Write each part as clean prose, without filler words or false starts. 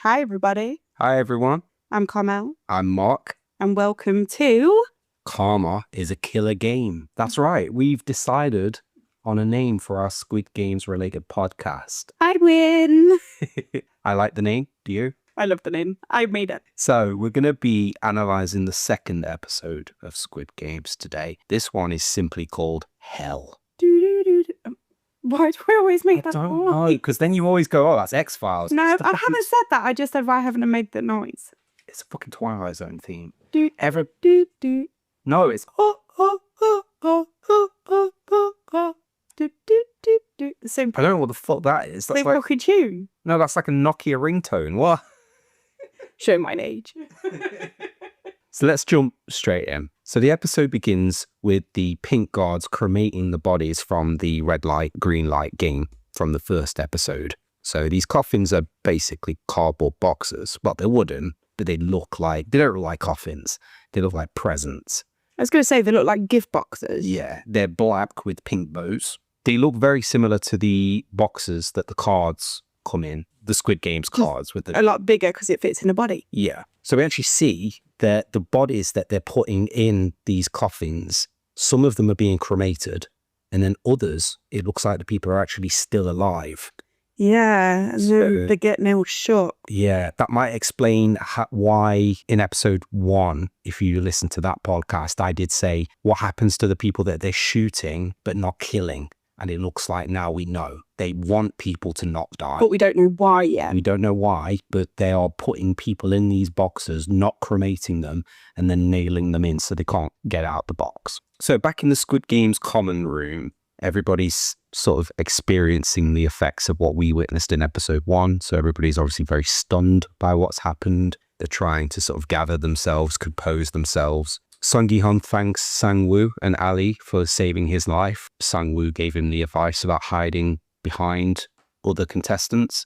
Hi, everybody. Hi, everyone. I'm Carmel. I'm Mark. And welcome to... Karma is a killer game. That's right. We've decided on a name for our Squid Games related podcast. I win. I like the name. Do you? I love the name. I made it. So we're going to be analysing the second episode of Squid Games today. This one is simply called Hell. Why do we always make that I don't noise? know, because then you always go, oh, that's X-Files. No, I haven't said that. I just said why haven't I made the noise? It's a fucking Twilight Zone theme. Do. No, it's... The same I don't know what the fuck that is. That's like... fucking tune. No, that's like a Nokia ringtone. What? Show my age. So let's jump straight in. So the episode begins with the pink guards cremating the bodies from the red light, green light game from the first episode. So these coffins are basically cardboard boxes. Well, they're wooden, but they don't look like coffins. They look like presents. I was going to say they look like gift boxes. Yeah, they're black with pink bows. They look very similar to the boxes that the cards come in, the Squid Games cards. With a lot bigger because it fits in a body. Yeah. So we actually see that the bodies that they're putting in these coffins, some of them are being cremated, and then others, it looks like the people are actually still alive. Yeah, so they're getting all shook. Yeah, that might explain why in episode 1, if you listen to that podcast, I did say what happens to the people that they're shooting but not killing. And it looks like now we know. They want people to not die. But we don't know why yet. We don't know why, but they are putting people in these boxes, not cremating them, and then nailing them in so they can't get out the box. So back in the Squid Games common room, everybody's sort of experiencing the effects of what we witnessed in episode 1. So everybody's obviously very stunned by what's happened. They're trying to sort of gather themselves, compose themselves. Sung Gi-hun thanks Sang-woo and Ali for saving his life. Sang-woo gave him the advice about hiding behind other contestants,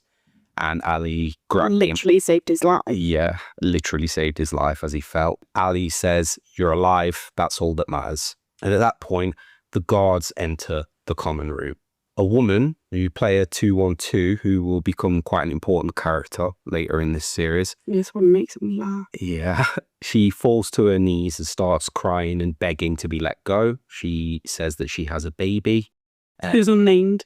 and Ali literally saved his life. Yeah, literally saved his life as he felt. Ali says, "You're alive, that's all that matters." And at that point, the guards enter the common room. A woman, who player 212, who will become quite an important character later in this series. This one makes me laugh. Yeah. She falls to her knees and starts crying and begging to be let go. She says that she has a baby. Who's unnamed.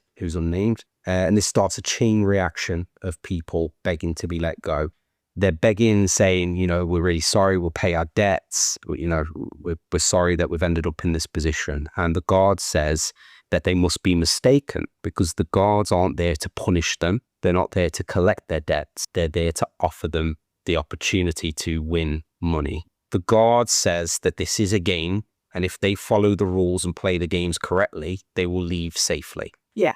And this starts a chain reaction of people begging to be let go. They're begging, saying, you know, we're really sorry, we'll pay our debts. You know, we're sorry that we've ended up in this position. And the guard says that they must be mistaken because the guards aren't there to punish them. They're not there to collect their debts. They're there to offer them the opportunity to win money. The guard says that this is a game, and if they follow the rules and play the games correctly, they will leave safely. Yeah.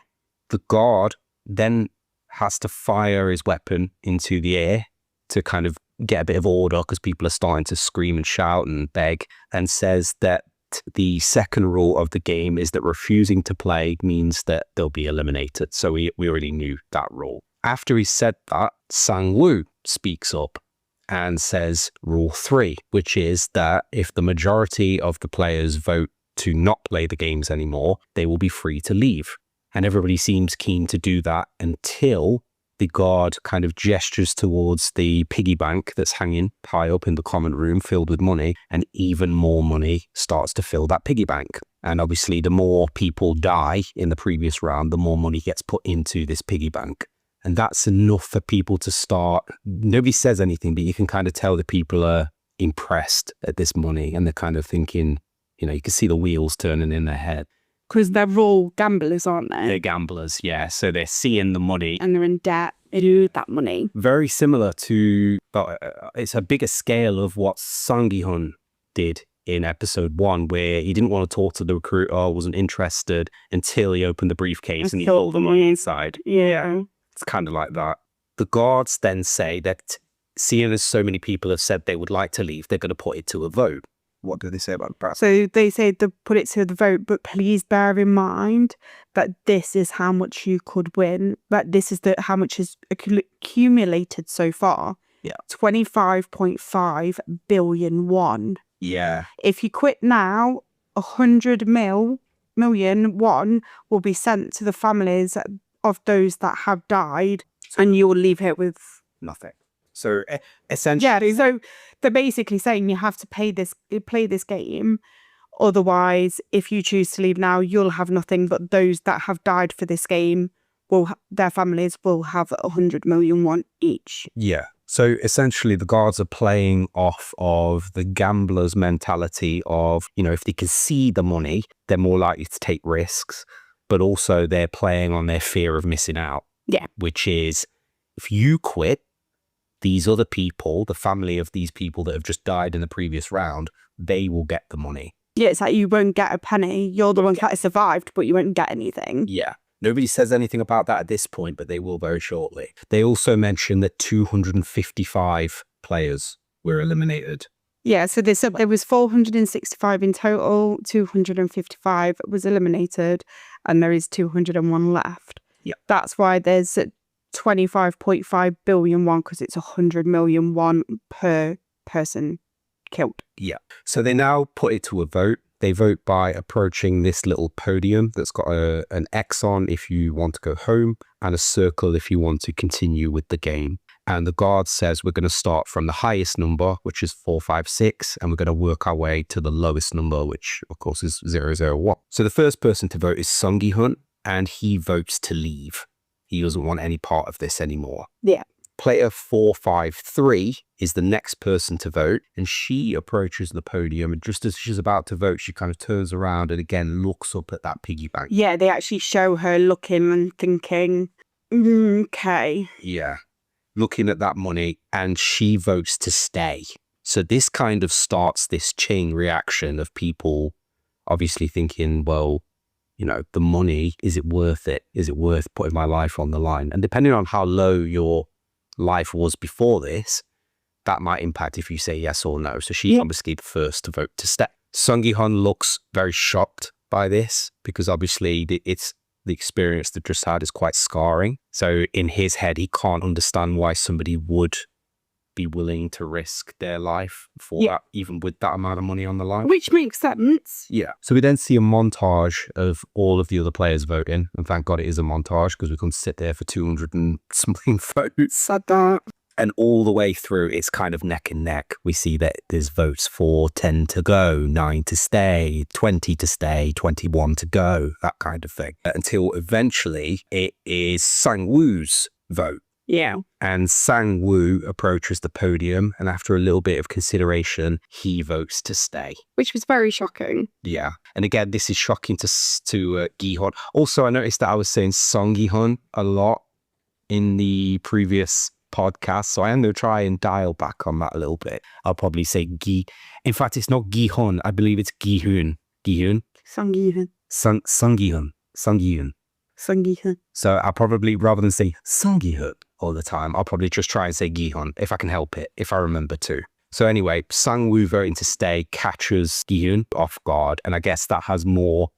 The guard then has to fire his weapon into the air to kind of get a bit of order because people are starting to scream and shout and beg, and says that the second rule of the game is that refusing to play means that they'll be eliminated. So we already knew that rule. After he said that, Sang-woo speaks up and says rule 3, which is that if the majority of the players vote to not play the games anymore, they will be free to leave. And everybody seems keen to do that until the guard kind of gestures towards the piggy bank that's hanging high up in the common room filled with money, and even more money starts to fill that piggy bank. And obviously the more people die in the previous round, the more money gets put into this piggy bank. And that's enough for people to start. Nobody says anything, but you can kind of tell the people are impressed at this money, and they're kind of thinking, you know, you can see the wheels turning in their head. Because they're all gamblers, aren't they? They're gamblers, yeah. So they're seeing the money. And they're in debt. They do that money. Very similar to, well, it's a bigger scale of what Sung Gi-hun did in episode 1, where he didn't want to talk to the recruiter, wasn't interested until he opened the briefcase and he pulled the money inside. Yeah. It's kind of like that. The guards then say that seeing as so many people have said they would like to leave, they're going to put it to a vote. What do they say about that? So they say to put it to the vote, but please bear in mind that this is how much you could win. That this is how much is accumulated so far. Yeah. 25.5 billion won. Yeah. If you quit now, 100 million won will be sent to the families of those that have died, and you'll leave here with nothing. So essentially, Yeah, so they're basically saying you have to play this game. Otherwise, if you choose to leave now, you'll have nothing, but those that have died for this game, their families will have 100 million won each. yeah. So essentially, the guards are playing off of the gambler's mentality of, if they can see the money, they're more likely to take risks, but also they're playing on their fear of missing out. Yeah. Which is, if you quit, these other people, the family of these people that have just died in the previous round, they will get the money. Yeah, it's like you won't get a penny. You're the one that survived, but you won't get anything. Yeah. Nobody says anything about that at this point, but they will very shortly. They also mention that 255 players were eliminated. Yeah, so there was 465 in total, 255 was eliminated, and there is 201 left. Yeah. That's why there's 25.5 billion won, because it's 100 million won per person killed. Yeah. So they now put it to a vote. They vote by approaching this little podium that's got an X on if you want to go home and a circle if you want to continue with the game. And the guard says we're going to start from the highest number, which is 456, and we're going to work our way to the lowest number, which of course is 001. So the first person to vote is Sung Gi-hun, and he votes to leave. He doesn't want any part of this anymore. Yeah. Player 453 is the next person to vote, and she approaches the podium, and just as she's about to vote, she kind of turns around and again looks up at that piggy bank. Yeah, they actually show her looking and thinking, okay. Yeah, looking at that money, and she votes to stay. So this kind of starts this chain reaction of people obviously thinking, well, the money, is it worth it? Is it worth putting my life on the line? And depending on how low your life was before this, that might impact if you say yes or no. So she's obviously the first to vote to stay. Sung Gi-hun looks very shocked by this because obviously it's the experience they've just had is quite scarring. So in his head, he can't understand why somebody would be willing to risk their life for that, even with that amount of money on the line. Which makes sense. Yeah. So we then see a montage of all of the other players voting. And thank God it is a montage because we couldn't sit there for 200 and something votes. Sad that. And all the way through, it's kind of neck and neck. We see that there's votes for 10 to go, 9 to stay, 20 to stay, 21 to go, that kind of thing. Until eventually it is Sang-woo's vote. Yeah. And Sang-woo approaches the podium, and after a little bit of consideration, he votes to stay. Which was very shocking. Yeah. And again, this is shocking to Gi-hun. Also, I noticed that I was saying Sung Gi-hun a lot in the previous podcast, so I am going to try and dial back on that a little bit. I'll probably say Gi. In fact, it's not Gi-hun. I believe it's Gi-hun. Gi-hun? Sung Gi-hun. Sung Gi-hun. Sung Gi-hun. Sung Gi-hun. So I'll probably, rather than say Sung Gi-hun all the time, I'll probably just try and say Gi-hun if I can help it, if I remember to. So anyway, Sang-woo voting to stay catches Gi-hun off guard, and I guess that has more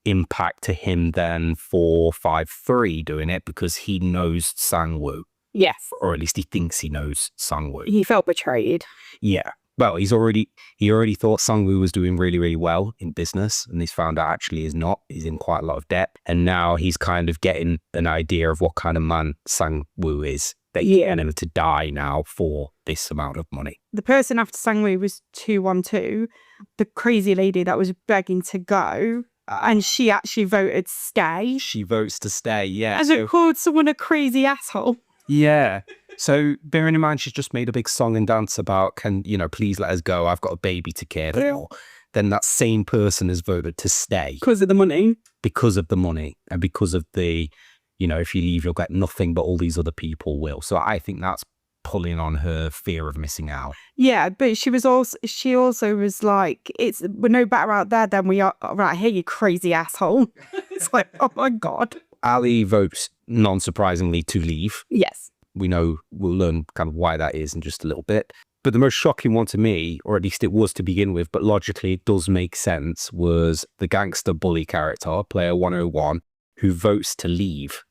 impact to him than 453 doing it because he knows Sang-woo. Yes. Or at least he thinks he knows Sang-woo. He felt betrayed. Yeah. Well, he already thought Sang-woo was doing really, really well in business, and he's found out actually he's not. He's in quite a lot of debt, and now he's kind of getting an idea of what kind of man Sang-woo is. They get him to die now for this amount of money. The person after Sang-woo was 212, the crazy lady that was begging to go, and she actually voted stay. She votes to stay, yeah. As it called someone a crazy asshole. Yeah. So bearing in mind she's just made a big song and dance about, please let us go, I've got a baby to care for. Then that same person has voted to stay. Because of the money. Because of the money. And because of the, if you leave, you'll get nothing, but all these other people will. So I think that's pulling on her fear of missing out. Yeah, but she also was like, we're no better out there than we are right here, you crazy asshole. It's like, oh my God. Ali votes, non-surprisingly, to leave. Yes. We'll learn kind of why that is in just a little bit. But the most shocking one to me, or at least it was to begin with, but logically it does make sense, was the gangster bully character, player 101, who votes to leave.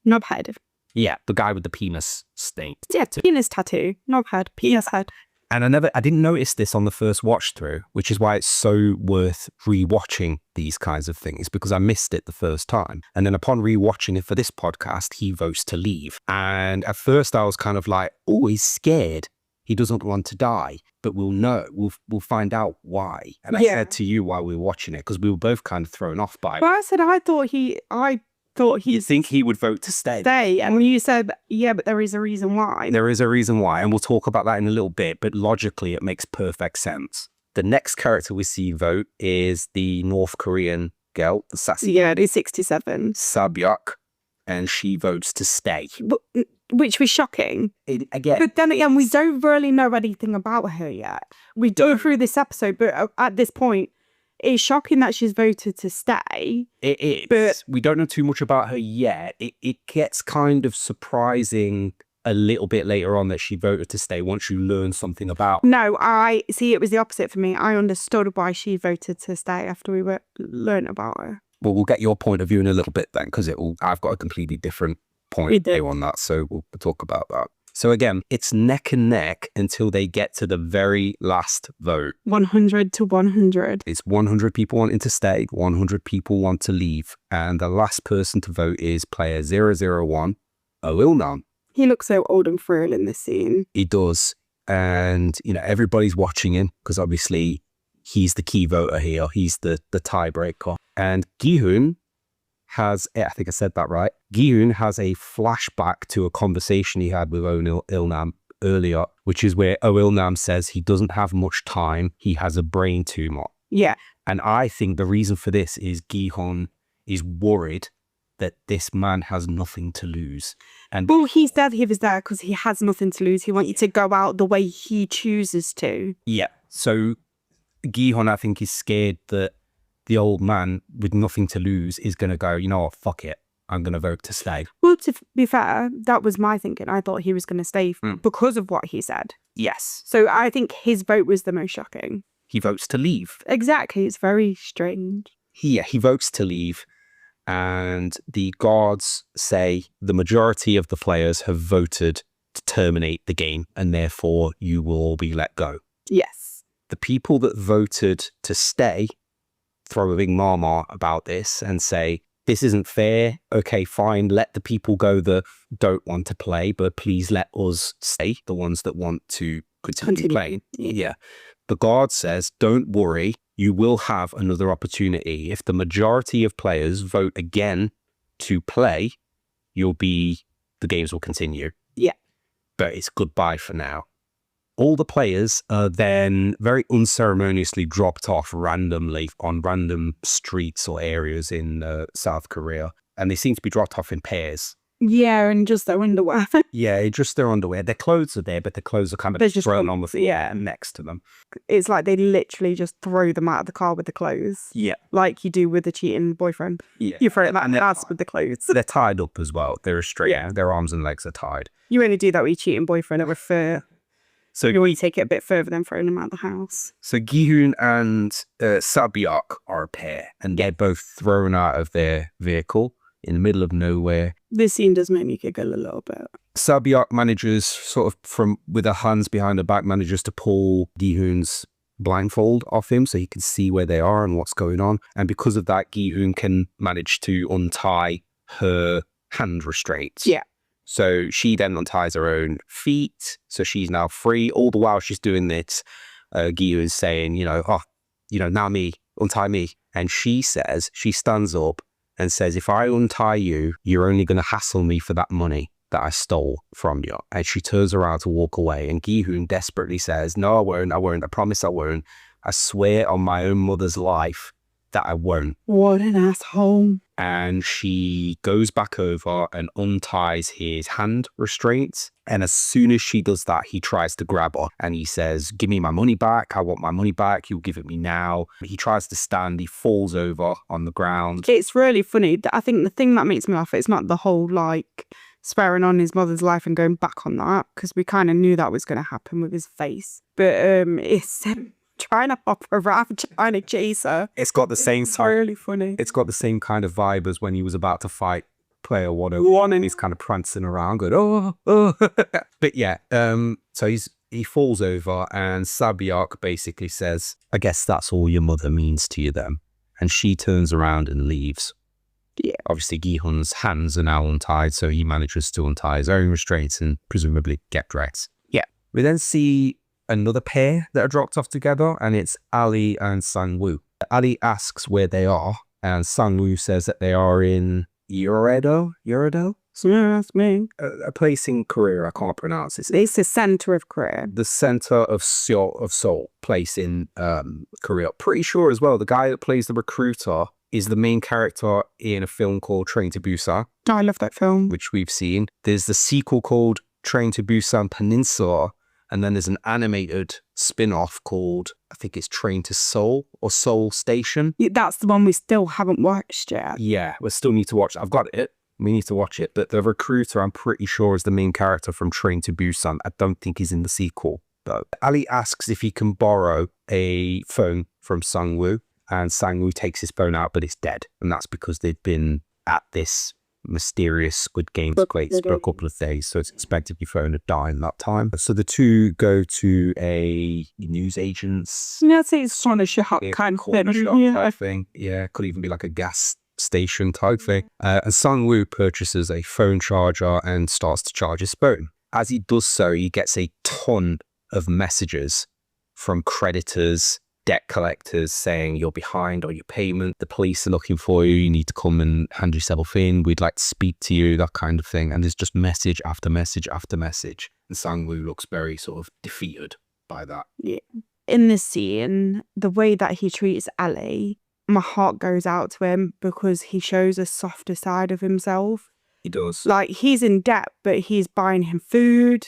Knobhead. Yeah, the guy with the penis stain. Yeah, penis tattoo. Knobhead, penis head. And I didn't notice this on the first watch through, which is why it's so worth rewatching these kinds of things, because I missed it the first time. And then upon rewatching it for this podcast, he votes to leave. And at first I was kind of like, oh, he's scared. He doesn't want to die, but we'll know. We'll find out why. And I said to you while we were watching it, because we were both kind of thrown off by it. But I said I thought You think he would vote to stay? And you said, yeah, but there is a reason why. There is a reason why, and we'll talk about that in a little bit, but logically it makes perfect sense. The next character we see vote is the North Korean girl, the sassy. Yeah, it is 67. Sabyuk, and she votes to stay. Which was shocking. Again. But then again, we don't really know anything about her yet. We do through this episode, but at this point, it's shocking that she's voted to stay. It is. But we don't know too much about her yet. It gets kind of surprising a little bit later on that she voted to stay once you learn something about her. No, I see it was the opposite for me. I understood why she voted to stay after we learned about her. Well, we'll get your point of view in a little bit then, because I've got a completely different point of view on that, so we'll talk about that. So again, it's neck and neck until they get to the very last vote. 100 to 100. It's 100 people wanting to stay, 100 people want to leave. And the last person to vote is player 001, Oilnan. He looks so old and frail in this scene. He does. And, everybody's watching him because obviously he's the key voter here. He's the tiebreaker. And Gi-hun has, I think I said that right. Gi-hun has a flashback to a conversation he had with Oilnan earlier, which is where Oilnan says he doesn't have much time. He has a brain tumor. Yeah. And I think the reason for this is Gi-hun is worried that this man has nothing to lose. And well, he said he was there because he has nothing to lose. He wants you to go out the way he chooses to. Yeah. So Gi-hun, I think, is scared that the old man with nothing to lose is going to go, you know what, fuck it. I'm going to vote to stay. Well, to be fair, that was my thinking. I thought he was going to stay because of what he said. Yes. So I think his vote was the most shocking. He votes to leave. Exactly. It's very strange. He votes to leave. And the guards say the majority of the players have voted to terminate the game, and therefore you will all be let go. Yes. The people that voted to stay throw a big marmot about this and say, this isn't fair. Okay, fine. Let the people go that don't want to play, but please let us stay, the ones that want to continue playing. Yeah. The guard says, don't worry. You will have another opportunity. If the majority of players vote again to play, the games will continue. Yeah. But it's goodbye for now. All the players are then very unceremoniously dropped off randomly on random streets or areas in South Korea. And they seem to be dropped off in pairs. Yeah, and just their underwear. Yeah, just their underwear. Their clothes are there, but their clothes are kind of just thrown on the floor next to them. It's like they literally just throw them out of the car with the clothes. Yeah. Like you do with a cheating boyfriend. Yeah. You throw it like that with the clothes. They're tied up as well. They're restrained. Yeah. Their arms and legs are tied. You only do that with your cheating boyfriend. I prefer... So you only take it a bit further than throwing them out of the house. So Gi-hun and Sabyuk are a pair, and they're both thrown out of their vehicle in the middle of nowhere. This scene does make me giggle a little bit. Sabyuk manages, sort of with her hands behind her back, manages to pull Gi-hun's blindfold off him so he can see where they are and what's going on. And because of that, Gi-hun can manage to untie her hand restraints. Yeah. So she then unties her own feet, so she's now free. All the while she's doing this, Gi-hun's saying, now me, untie me. And she stands up and says, if I untie you, you're only going to hassle me for that money that I stole from you. And she turns around to walk away. And Gi-hun desperately says, no, I won't. I promise I won't. I swear on my own mother's life that I won't. What an asshole. And she goes back over and unties his hand restraints. And as soon as she does that, he tries to grab her and he says, give me my money back. I want my money back. You'll give it me now. He tries to stand. He falls over on the ground. It's really funny. I think the thing that makes me laugh is not the whole swearing on his mother's life and going back on that, because we kind of knew that was going to happen with his face. But it's trying to hop around, trying to chase her. It's got the same. It's really funny. It's got the same kind of vibe as when he was about to fight player 101 and he's kind of prancing around going, oh. But yeah, so he falls over and Sabiak basically says, I guess that's all your mother means to you then. And she turns around and leaves. Yeah. Obviously, Gihun's hands are now untied, so he manages to untie his own restraints and presumably get dressed. Yeah. We then see another pair that are dropped off together, and it's Ali and Sang-woo. Ali asks where they are, and Sang-woo says that they are in Yoredo? Yeah, that's me. A place in Korea, I can't pronounce it. It's the centre of Korea. The center of Seoul, place in Korea. Pretty sure as well, the guy that plays the recruiter is the main character in a film called Train to Busan, I love that film. which we've seen. There's the sequel called Train to Busan Peninsula, and then there's an animated spin-off called, I think it's Train to Seoul or Seoul Station. Yeah, that's the one we still haven't watched yet. Yeah, we still need to watch it. I've got it. We need to watch it. But the recruiter, I'm pretty sure, is the main character from Train to Busan. I don't think he's in the sequel, though. Ali asks if he can borrow a phone from Sang-woo, and Sang-woo takes his phone out, but it's dead. And that's because they've been at this mysterious Squid Game place for a couple of days, so it's expected your phone to die in that time. So the two go to a news agent's... Yeah, I'd say it's on a shop kind of thing. type thing. Yeah, could even be like a gas station type thing. And Sang-woo purchases a phone charger and starts to charge his phone. As he does so, he gets a ton of messages from creditors, debt collectors saying you're behind on your payment, the police are looking for you, you need to come and hand yourself in, we'd like to speak to you, that kind of thing. And there's just message after message after message. And Sang-woo looks very sort of defeated by that. Yeah. In this scene, the way that he treats Ali, my heart goes out to him because he shows a softer side of himself. He does. Like, he's in debt, but he's buying him food.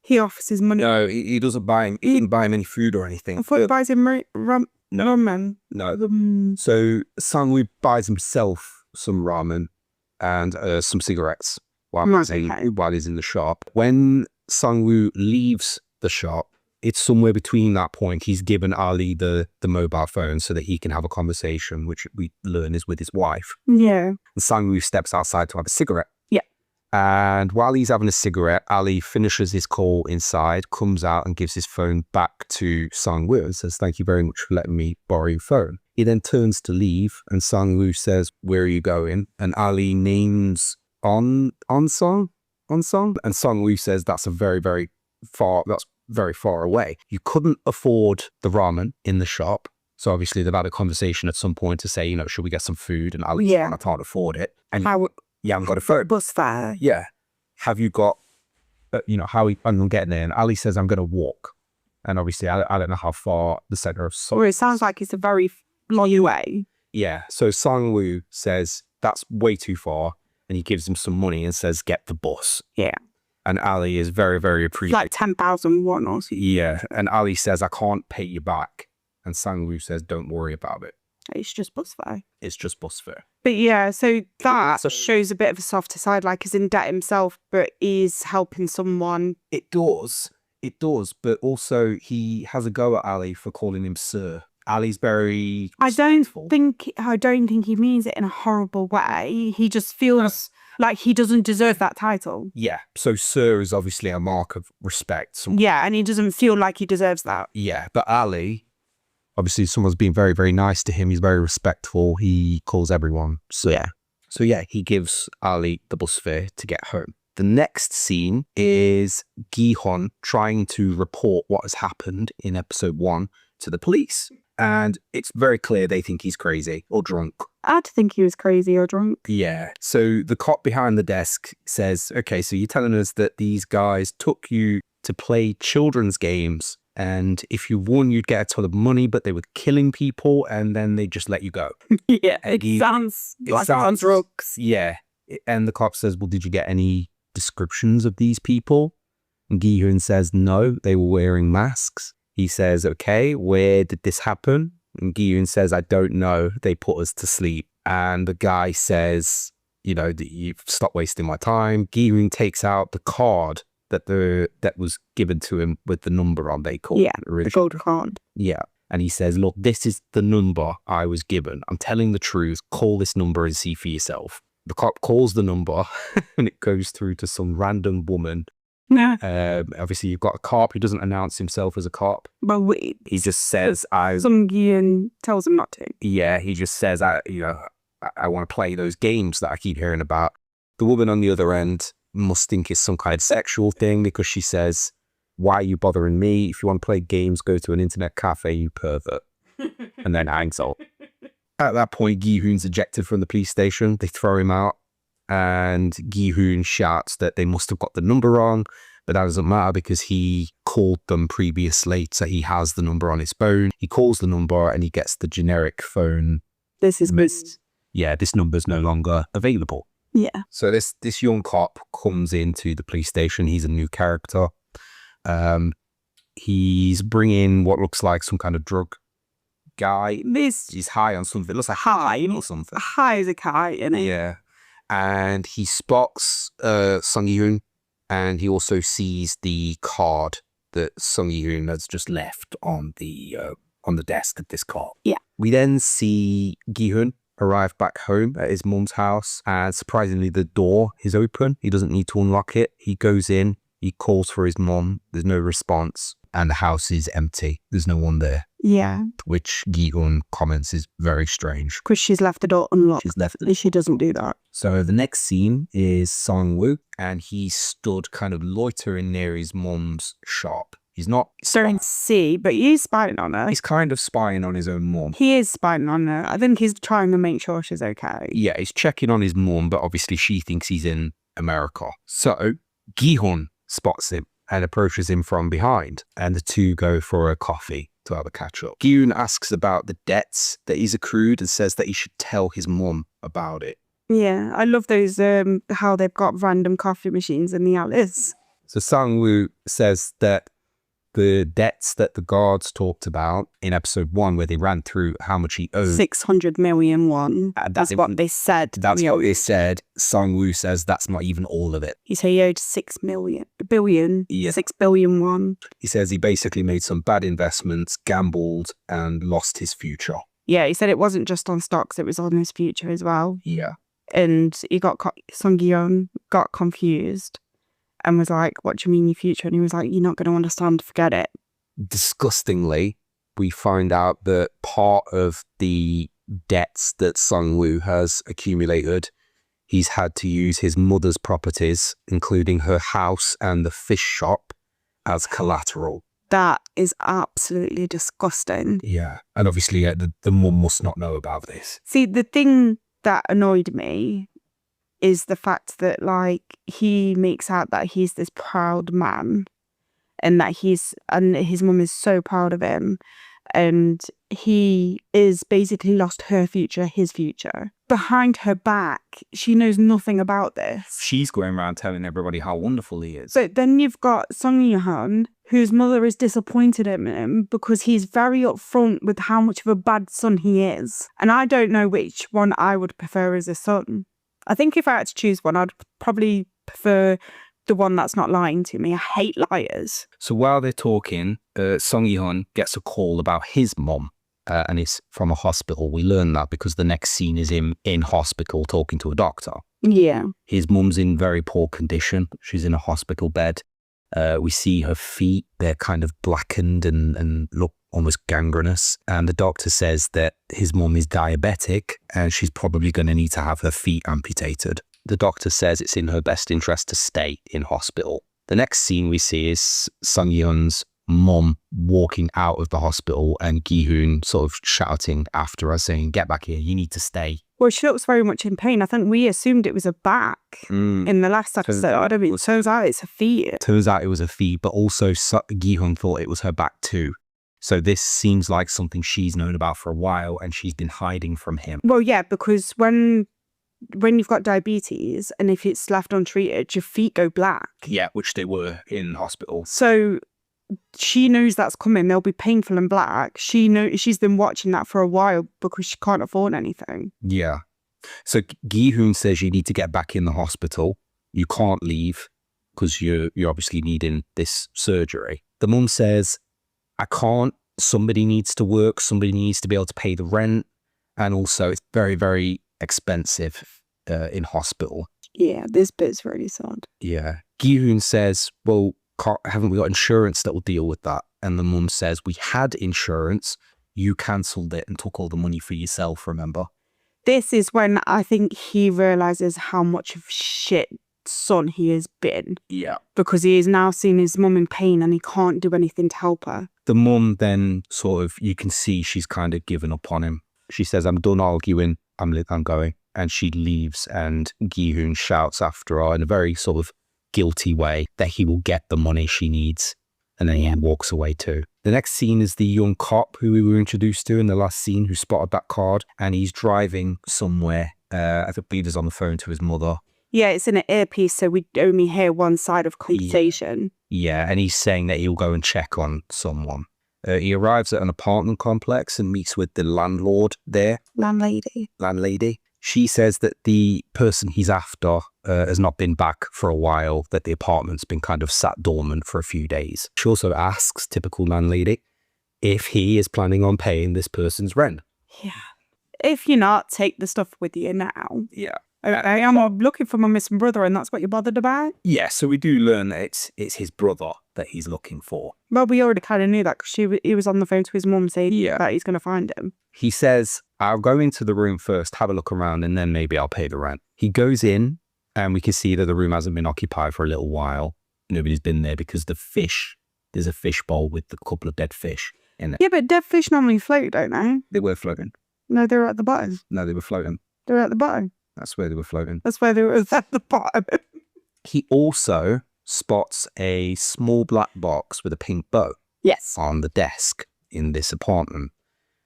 He offers his money. No, he doesn't buy him. He didn't buy him any food or anything. I thought he buys him ramen. No. So Sang-woo buys himself some ramen and some cigarettes while he's in the shop. When Sang-woo leaves the shop, it's somewhere between that point. He's given Ali the mobile phone so that he can have a conversation, which we learn is with his wife. Yeah. And Sang-woo steps outside to have a cigarette. Yeah. And while he's having a cigarette, Ali finishes his call inside, comes out and gives his phone back to Sang-woo and says, thank you very much for letting me borrow your phone. He then turns to leave and Sang-woo says, where are you going? And Ali names On-song? And Sang-woo says, that's very far away. You couldn't afford the ramen in the shop. So obviously they've had a conversation at some point to say, should we get some food? And Ali says, I can't afford it. And you haven't got a phone. Bus fare. Yeah. Have you got, how are you planning on getting there? And Ali says, I'm going to walk. And obviously, I don't know how far the center of Seoul. Well, it sounds like it's a very long way. Yeah. So Sang-woo says, that's way too far. And he gives him some money and says, get the bus. Yeah. And Ali is very, very appreciative. Like 10,000 won or something. Yeah. And Ali says, I can't pay you back. And Sang-woo says, don't worry about it. It's just bus fare. It's just bus fare. But yeah, so that shows a bit of a softer side, like he's in debt himself, but he's helping someone. It does. But also he has a go at Ali for calling him sir. Ali's very respectful. I don't think he means it in a horrible way. He just feels like he doesn't deserve that title. Yeah. So sir is obviously a mark of respect. Yeah, and he doesn't feel like he deserves that. Yeah, but Ali, obviously someone's been very, very nice to him. He's very respectful. He calls everyone. So yeah, he gives Ali the bus fare to get home. The next scene is Gi-hun trying to report what has happened in episode 1 to the police. And it's very clear they think he's crazy or drunk. I'd think he was crazy or drunk. Yeah. So the cop behind the desk says, okay, so you're telling us that these guys took you to play children's games, and if you won, you'd get a ton of money, but they were killing people, and then they just let you go. Yeah, it sounds like drugs. Yeah. And the cop says, well, did you get any descriptions of these people? And Gi-hun says, no, they were wearing masks. He says, okay, where did this happen? And Gi-hun says, I don't know. They put us to sleep. And the guy says, you've stopped wasting my time. Gi-hun takes out the card that was given to him with the number on. They called the gold card. Yeah. And he says, look, this is the number I was given. I'm telling the truth. Call this number and see for yourself. The cop calls the number and it goes through to some random woman Yeah. Obviously, you've got a cop who doesn't announce himself as a cop. But wait, He just says, Sung Gi-hun tells him not to. Yeah, he just says, I want to play those games that I keep hearing about. The woman on the other end must think it's some kind of sexual thing because she says, why are you bothering me? If you want to play games, go to an internet cafe, you pervert. And then hangs up. At that point, Gi-hoon's ejected from the police station. They throw him out. And Gi-hoon shouts that they must have got the number wrong. But that doesn't matter because he called them previously. So he has the number on his phone. He calls the number and he gets the generic phone. This is best. Yeah, this number's no longer available. Yeah. So this young cop comes into the police station. He's a new character. He's bringing what looks like some kind of drug guy. He's high on something. It looks like high or something. High as a kite, isn't it? Yeah. And he spots Sung Gi-hoon, and he also sees the card that Sung Gi-hoon has just left on the desk at this cop. Yeah. We then see Gi-hoon arrive back home at his mum's house, and surprisingly the door is open. He doesn't need to unlock it. He goes in, he calls for his mum, there's no response, and the house is empty. There's no one there. Yeah. Which Gi-hoon comments is very strange. Because she's left the door unlocked. She's left it. She doesn't do that. So the next scene is Song-woo, and he stood kind of loitering near his mum's shop. He's not starting to see, but he's spying on her. He's kind of spying on his own mum. He is spying on her. I think he's trying to make sure she's okay. Yeah, he's checking on his mum, but obviously she thinks he's in America. So Gi-hoon spots him and approaches him from behind, and the two go for a coffee to have a catch-up. Gi-hoon asks about the debts that he's accrued and says that he should tell his mum about it. Yeah, I love those, how they've got random coffee machines in the alleys. So Sang-woo says that the debts that the guards talked about in episode 1, where they ran through how much he owed. 600 million won. That's what they said. That's what they said. Sang-woo says that's not even all of it. He said he owed 6 billion. Yeah. 6 billion won. He says he basically made some bad investments, gambled, and lost his future. Yeah, he said it wasn't just on stocks, it was on his future as well. Yeah. And he Sung Gi-hoon got confused and was like, what do you mean your future? And he was like, you're not going to understand, forget it. Disgustingly, we find out that part of the debts that Sang-woo has accumulated, he's had to use his mother's properties, including her house and the fish shop, as collateral. That is absolutely disgusting. Yeah. And obviously the mum must not know about this. See, the thing that annoyed me is the fact that, like, he makes out that he's this proud man and that his mum is so proud of him, and he is basically lost her future, his future. Behind her back, she knows nothing about this. She's going around telling everybody how wonderful he is. But then you've got Sung Gi-hoon, whose mother is disappointed in him because he's very upfront with how much of a bad son he is. And I don't know which one I would prefer as a son. I think if I had to choose one, I'd probably prefer the one that's not lying to me. I hate liars. So while they're talking, Sung Gi-hoon gets a call about his mom, and it's from a hospital. We learn that because the next scene is him in hospital talking to a doctor. Yeah. His mum's in very poor condition. She's in a hospital bed. We see her feet. They're kind of blackened and look almost gangrenous. And the doctor says that his mum is diabetic and she's probably going to need to have her feet amputated. The doctor says it's in her best interest to stay in hospital. The next scene we see is Sung Gi-hoon's mum walking out of the hospital and Gi-hoon sort of shouting after her saying, get back here, you need to stay. Well, she looks very much in pain. I think we assumed it was a back in the last episode. I mean, it turns out it's a feet. Turns out it was a feet, but also Gi-hoon thought it was her back too. So this seems like something she's known about for a while and she's been hiding from him. Well, yeah, because when you've got diabetes and if it's left untreated, your feet go black. Yeah, which they were in hospital. So she knows that's coming. They'll be painful and black. She's been watching that for a while because she can't afford anything. Yeah. So Gi-hoon says you need to get back in the hospital. You can't leave because you're obviously needing this surgery. The mum says, I can't. Somebody needs to work. Somebody needs to be able to pay the rent. And also it's very, very expensive in hospital. Yeah, this bit's really sad. Yeah. Gi-hoon says, well, haven't we got insurance that will deal with that? And the mum says, we had insurance. You cancelled it and took all the money for yourself, remember? This is when I think he realises how much of shit son he has been. Yeah. Because he is now seeing his mum in pain and he can't do anything to help her. The mum then sort of, you can see she's kind of given up on him. She says, I'm done arguing. I'm going. And she leaves, and Gi-hoon shouts after her in a very sort of guilty way that he will get the money she needs. And then he walks away too. The next scene is the young cop who we were introduced to in the last scene who spotted that card, and he's driving somewhere. I believe he's on the phone to his mother. Yeah, it's in an earpiece, so we only hear one side of conversation. Yeah, and he's saying that he'll go and check on someone. He arrives at an apartment complex and meets with the landlord there. Landlady. She says that the person he's after has not been back for a while, that the apartment's been kind of sat dormant for a few days. She also asks, typical landlady, if he is planning on paying this person's rent. Yeah. If you're not, take the stuff with you now. Yeah. I am looking for my missing brother, and that's what you're bothered about? Yeah, so we do learn that it's his brother that he's looking for. Well, we already kind of knew that because he was on the phone to his mum saying that he's going to find him. He says, I'll go into the room first, have a look around, and then maybe I'll pay the rent. He goes in, and we can see that the room hasn't been occupied for a little while. Nobody's been there because there's a fish bowl with a couple of dead fish in it. Yeah, but dead fish normally float, don't they? They were floating. No, they were at the bottom. No, they were floating. They were at the bottom. That's where they were floating. That's where they were at the bottom. He also spots a small black box with a pink bow. Yes. On the desk in this apartment.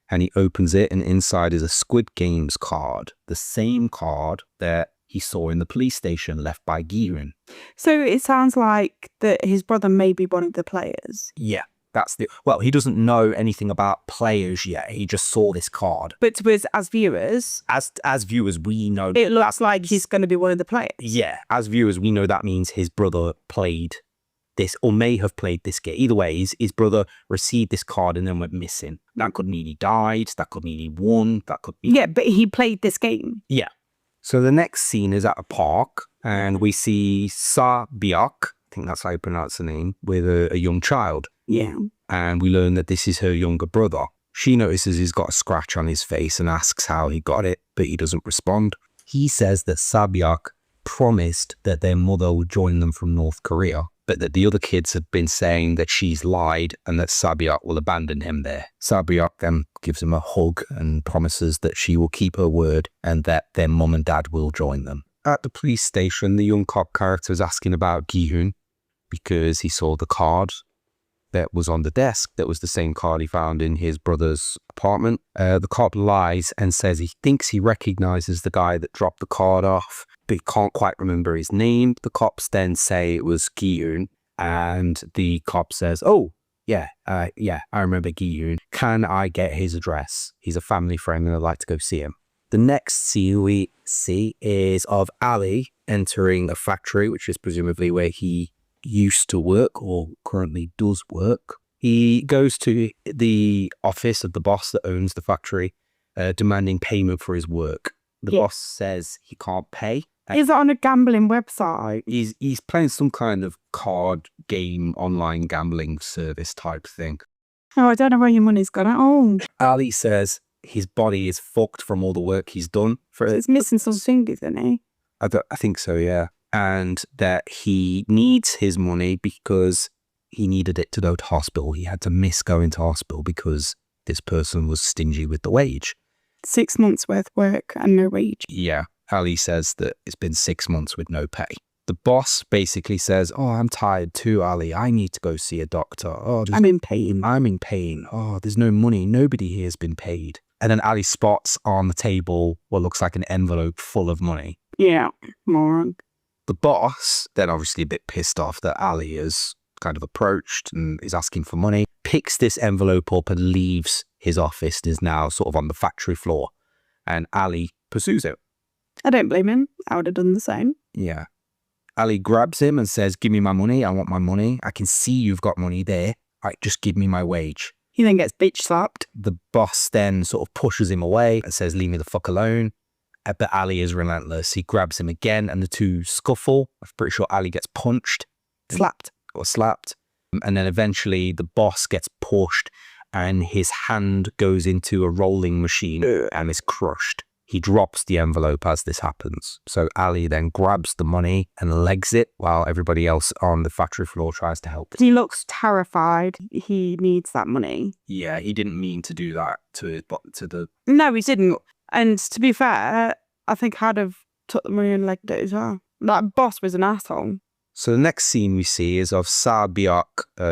And he opens it, and inside is a Squid Games card. The same card that he saw in the police station left by Gi-hoon. So it sounds like that his brother may be one of the players. Yeah. Well, he doesn't know anything about players yet. He just saw this card. But to us as viewers... As viewers, we know... It looks like he's going to be one of the players. Yeah. As viewers, we know that means his brother played this or may have played this game. Either way, his brother received this card and then went missing. That could mean he died. That could mean he won. That could mean... Yeah, but he played this game. Yeah. So the next scene is at a park, and we see Sa-byuk, I think that's how you pronounce the name, with a young child. Yeah. And we learn that this is her younger brother. She notices he's got a scratch on his face and asks how he got it, but he doesn't respond. He says that Sa-byuk promised that their mother would join them from North Korea, but that the other kids had been saying that she's lied and that Sa-byuk will abandon him there. Sa-byuk then gives him a hug and promises that she will keep her word and that their mum and dad will join them. At the police station, the young cop character is asking about Gi-hoon because he saw the card that was on the desk that was the same card he found in his brother's apartment. The cop lies and says he thinks he recognizes the guy that dropped the card off, but he can't quite remember his name. The cops then say it was Gi-hoon, and the cop says, oh, yeah, I remember Gi-hoon. Can I get his address? He's a family friend and I'd like to go see him. The next scene we see is of Ali entering a factory, which is presumably where he used to work or currently does work. He goes to the office of the boss that owns the factory, demanding payment for his work. The boss says he can't pay. Is it on a gambling website? He's playing some kind of card game, online gambling service type thing. Oh, I don't know where your money's gone. Oh. Ali says his body is fucked from all the work he's done. He's missing some fingers, isn't he? I think so, yeah. And that he needs his money because he needed it to go to hospital. He had to miss going to hospital because this person was stingy with the wage. 6 months worth of work and no wage. Yeah. Ali says that it's been 6 months with no pay. The boss basically says, oh, I'm tired too, Ali. I need to go see a doctor. Oh, I'm in pain. I'm in pain. Oh, there's no money. Nobody here has been paid. And then Ali spots on the table what looks like an envelope full of money. Yeah, moron. The boss, then obviously a bit pissed off that Ali is kind of approached and is asking for money, picks this envelope up and leaves his office and is now sort of on the factory floor. And Ali pursues it. I don't blame him. I would have done the same. Yeah. Ali grabs him and says, give me my money. I want my money. I can see you've got money there. Just give me my wage. He then gets bitch slapped. The boss then sort of pushes him away and says, leave me the fuck alone. But Ali is relentless. He grabs him again and the two scuffle. I'm pretty sure Ali gets punched. Slapped. Or slapped. And then eventually the boss gets pushed and his hand goes into a rolling machine and is crushed. He drops the envelope as this happens. So Ali then grabs the money and legs it while everybody else on the factory floor tries to help. He looks terrified. He needs that money. Yeah, he didn't mean to do that to the... No, he didn't. And to be fair, I think I'd have took the money and legged it as well. That boss was an asshole. So the next scene we see is of Sabiak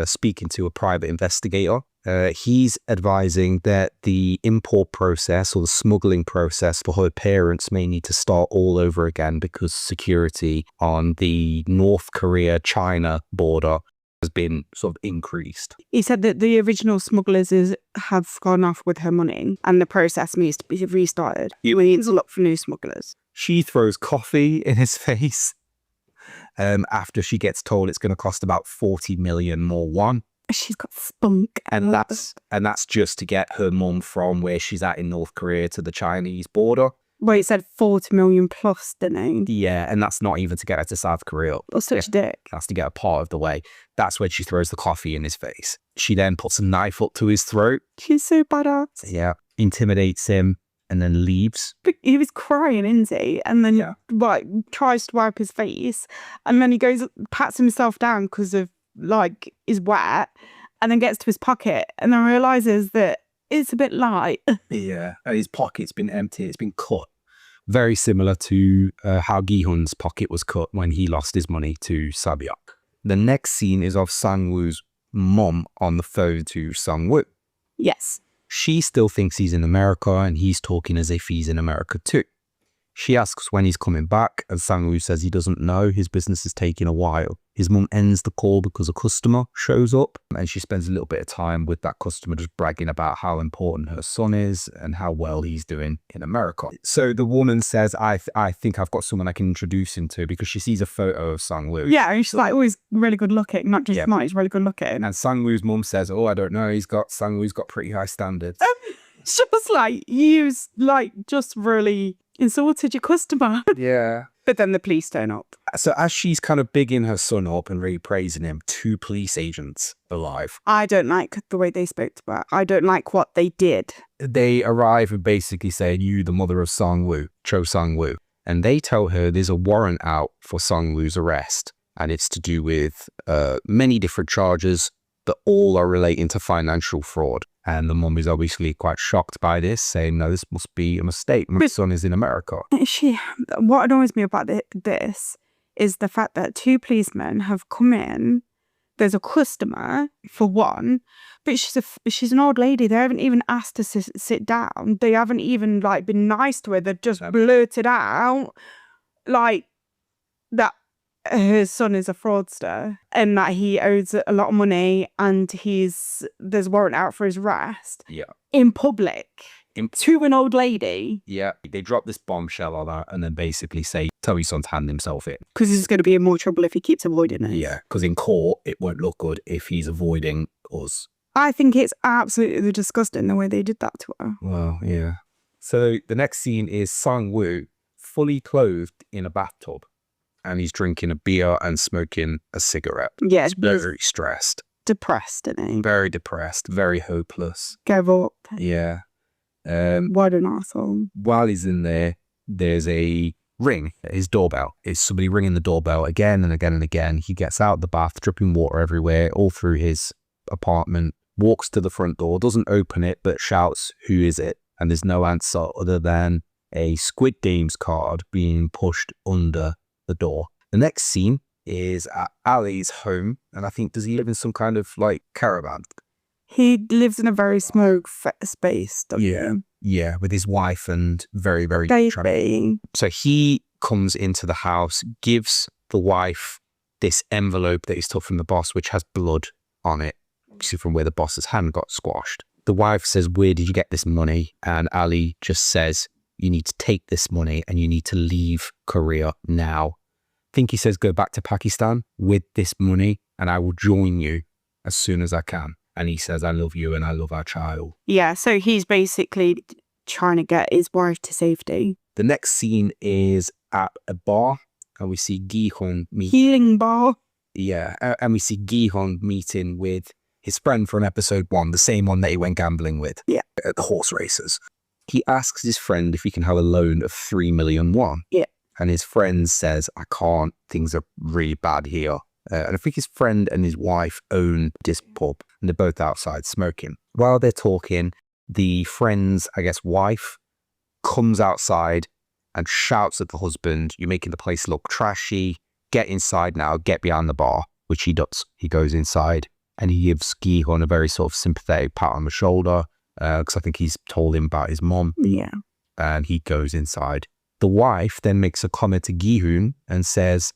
speaking to a private investigator. He's advising that the import process or the smuggling process for her parents may need to start all over again because security on the North Korea-China border has been sort of increased. He said that the original smugglers have gone off with her money and the process needs to be restarted. We need to look for new smugglers. She throws coffee in his face after she gets told it's going to cost about 40 million more won. She's got spunk. And that's just to get her mum from where she's at in North Korea to the Chinese border. Well, he said 40 million plus, didn't he? Yeah, and that's not even to get her to South Korea. Or such a dick. That's to get a part of the way. That's when she throws the coffee in his face. She then puts a knife up to his throat. She's so badass. Yeah. Intimidates him and then leaves. But he was crying, isn't he? And then tries to wipe his face. And then he goes, pats himself down because of is wet, and then gets to his pocket and then realizes that it's a bit light. Yeah, his pocket's been empty, it's been cut. Very similar to how Gi-hun's pocket was cut when he lost his money to Sabiak. The next scene is of Sang-woo's mum on the phone to Sang-woo. Yes. She still thinks he's in America and he's talking as if he's in America too. She asks when he's coming back and Sang-woo says he doesn't know, his business is taking a while. His mum ends the call because a customer shows up and she spends a little bit of time with that customer just bragging about how important her son is and how well he's doing in America. So the woman says, I think I've got someone I can introduce him to, because she sees a photo of Sang-woo. Yeah, and she's like, oh, he's really good looking, not just smart, he's really good looking. And Sang-woo's mum says, oh, I don't know, Sang-woo's got pretty high standards. She was like, you just really insulted your customer. Yeah. But then the police turn up. So as she's kind of bigging her son up and really praising him, two police agents arrive. I don't like the way they spoke to her. I don't like what they did. They arrive and basically say, you the mother of Sang-woo, Cho Sang-woo. And they tell her there's a warrant out for Sang-woo's arrest. And it's to do with many different charges that all are relating to financial fraud. And the mum is obviously quite shocked by this, saying, no, this must be a mistake. My son is in America. What annoys me about this is the fact that two policemen have come in. There's a customer, for one, but she's an old lady. They haven't even asked her to sit down. They haven't even been nice to her. They've just blurted out that her son is a fraudster and that he owes a lot of money and there's a warrant out for his arrest. Yeah. In public. To an old lady. Yeah. They drop this bombshell on her and then basically say, tell your son to hand himself in. Because he's going to be in more trouble if he keeps avoiding it. Yeah. Because in court, it won't look good if he's avoiding us. I think it's absolutely disgusting the way they did that to her. Well, yeah. So the next scene is Sang-woo fully clothed in a bathtub. And he's drinking a beer and smoking a cigarette. Yeah. He's very stressed. Depressed, isn't he? Very depressed. Very hopeless. Give up. Yeah. What an arsehole. While he's in there, there's a ring at his doorbell. It's somebody ringing the doorbell again and again and again. He gets out of the bath, dripping water everywhere, all through his apartment, walks to the front door, doesn't open it, but shouts, who is it? And there's no answer other than a Squid Games card being pushed under the door. The next scene is at Ali's home, and I think, does he live in some kind of caravan? He lives in a very smoke space, doesn't he? Yeah, with his wife and very, very baby. So he comes into the house, gives the wife this envelope that he's took from the boss, which has blood on it, obviously from where the boss's hand got squashed. The wife says, where did you get this money? And Ali just says, you need to take this money and you need to leave Korea now. I think he says, go back to Pakistan with this money and I will join you as soon as I can. And he says, I love you and I love our child. Yeah, so he's basically trying to get his wife to safety. The next scene is at a bar, and we see Gi-hun Healing bar. Yeah, and we see Gi-hun meeting with his friend from episode 1, the same one that he went gambling with. Yeah. At the horse races. He asks his friend if he can have a loan of 3 million won. Yeah. And his friend says, I can't, things are really bad here. And I think his friend and his wife own this pub, and they're both outside smoking. While they're talking, the friend's, I guess, wife comes outside and shouts at the husband, you're making the place look trashy. Get inside now, get behind the bar, which he does. He goes inside and he gives Gi-hun a very sort of sympathetic pat on the shoulder because I think he's told him about his mom. Yeah. And he goes inside. The wife then makes a comment to Gi-hun and says,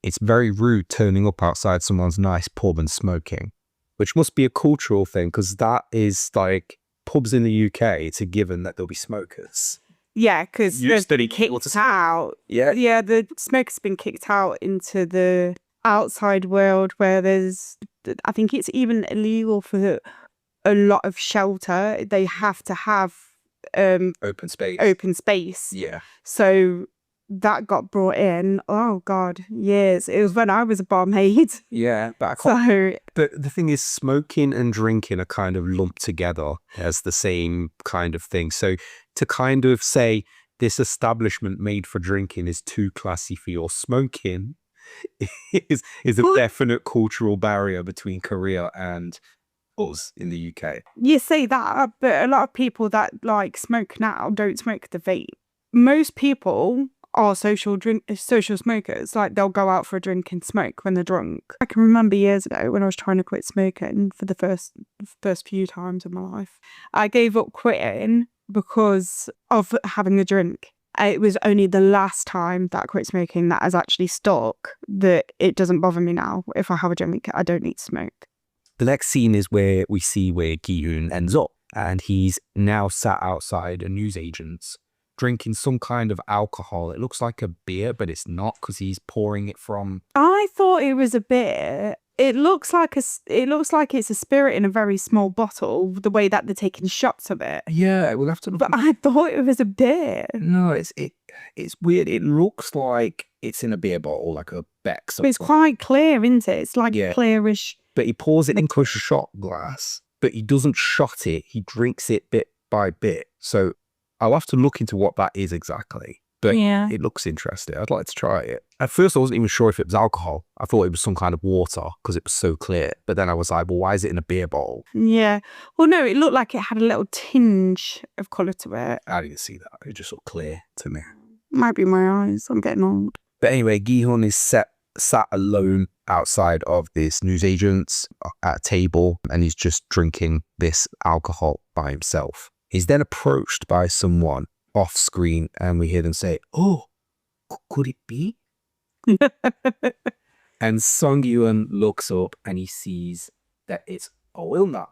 it's very rude turning up outside someone's nice pub and smoking, which must be a cultural thing because that is like pubs in the UK. It's a given that there'll be smokers. Yeah, because You they're study kicked out. Yeah. Yeah, the smoker's been kicked out into the outside world where there's, I think it's even illegal for a lot of shelter. They have to have Open space. open space. Yeah. So that got brought in, oh God, years. It was when I was a barmaid. Yeah, but I can't. So But the thing is, smoking and drinking are kind of lumped together as the same kind of thing. So to kind of say this establishment made for drinking is too classy for your smoking is a definite cultural barrier between Korea and us in the UK. you say that, but a lot of people that like smoke now don't smoke the vape. Most people are social smokers. Like they'll go out for a drink and smoke when they're drunk. I can remember years ago when I was trying to quit smoking for the first few times in my life. I gave up quitting because of having a drink. It was only the last time that I quit smoking that has actually stuck, that it doesn't bother me now. If I have a drink, I don't need to smoke. The next scene is where we see where Gi-hun ends up, and he's now sat outside a newsagent's drinking some kind of alcohol. It looks like a beer, but it's not because he's pouring it from... I thought it was a beer. It looks like it's a spirit in a very small bottle, the way that they're taking shots of it. Yeah, we'll have to look. But I thought it was a beer. No, it's weird. It looks like it's in a beer bottle, like a Beck's. But it's quite clear, isn't it? It's like clearish. But he pours it into a shot glass, but he doesn't shot it. He drinks it bit by bit. So I'll have to look into what that is exactly. But Yeah. it looks interesting. I'd like to try it. At first, I wasn't even sure if it was alcohol. I thought it was some kind of water because it was so clear. But then I was like, well, why is it in a beer bottle? Yeah. Well, no, it looked like it had a little tinge of colour to it. I didn't see that. It just looked clear to me. Might be my eyes. I'm getting old. But anyway, Gi-hun is sat alone outside of this newsagent's at a table, and he's just drinking this alcohol by himself. He's then approached by someone off screen, and we hear them say, oh, could it be? And Sung-Yuan looks up and he sees that it's Ilna.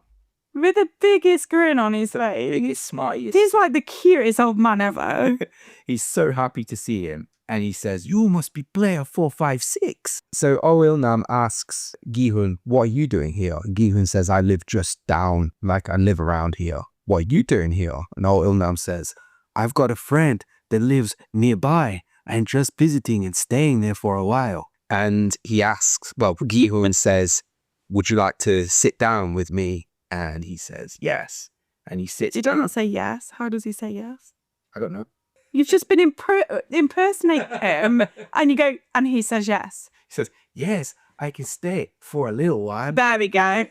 With the biggest grin on his face. Biggest, smartest. He's like the cutest old man ever. He's so happy to see him. And he says, you must be player 456. So Il-nam asks Gi-hun, what are you doing here? And Gi-hun says, I live just down, like I live around here. What are you doing here? And Il-nam says, I've got a friend that lives nearby and just visiting and staying there for a while. And he asks, well, Gi-hun says, would you like to sit down with me? And he says, yes. And he sits He down. doesn't say yes. How does he say yes? I don't know. You've just been impersonating him, and you go, and he says yes. He says, yes, I can stay for a little while. There we go.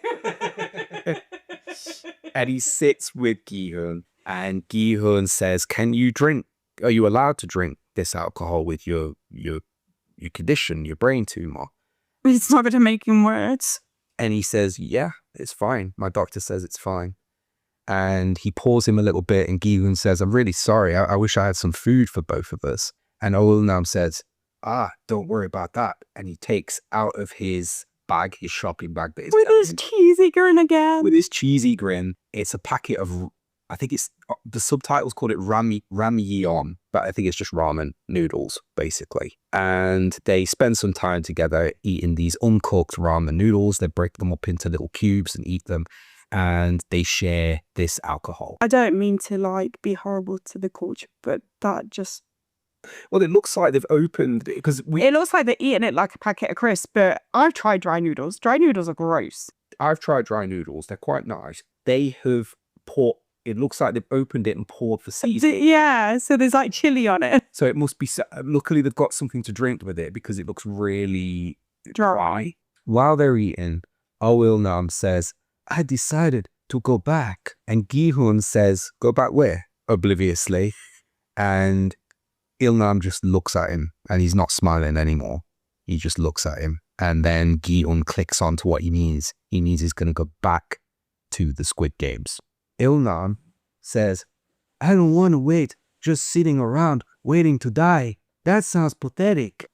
And he sits with Gi-hun, and Gi-hun says, can you drink? Are you allowed to drink this alcohol with your condition, your brain tumor? It's not going to make him words. And he says, yeah, it's fine. My doctor says it's fine. And he pours him a little bit, and Gi-hun says, I'm really sorry. I wish I had some food for both of us. And Il-nam says, don't worry about that. And he takes out of his bag, his shopping bag that is with his cheesy grin again. With his cheesy grin, it's a packet of, I think it's, the subtitles called it ramyeon, but I think it's just ramen noodles, basically. And they spend some time together eating these uncooked ramen noodles. They break them up into little cubes and eat them. And they share this alcohol. I don't mean to like be horrible to the culture, but that just Well, it looks like they've opened because It looks like they're eating it like a packet of crisps, but I've tried dry noodles. Dry noodles are gross. I've tried dry noodles. They're quite nice. They have poured. It looks like they've opened it and poured the seasoning. Yeah, so there's like chili on it. So it must be. Luckily, they've got something to drink with it because it looks really Dry. While they're eating, Il-nam says, "I decided to go back," and Gi-hun says, "Go back where?" Obliviously, and Il-nam just looks at him, and he's not smiling anymore. He just looks at him, and then Gi-hun clicks on to what he means. He means he's going to go back to the Squid Games. Il-nam says, "I don't want to wait, just sitting around waiting to die. That sounds pathetic."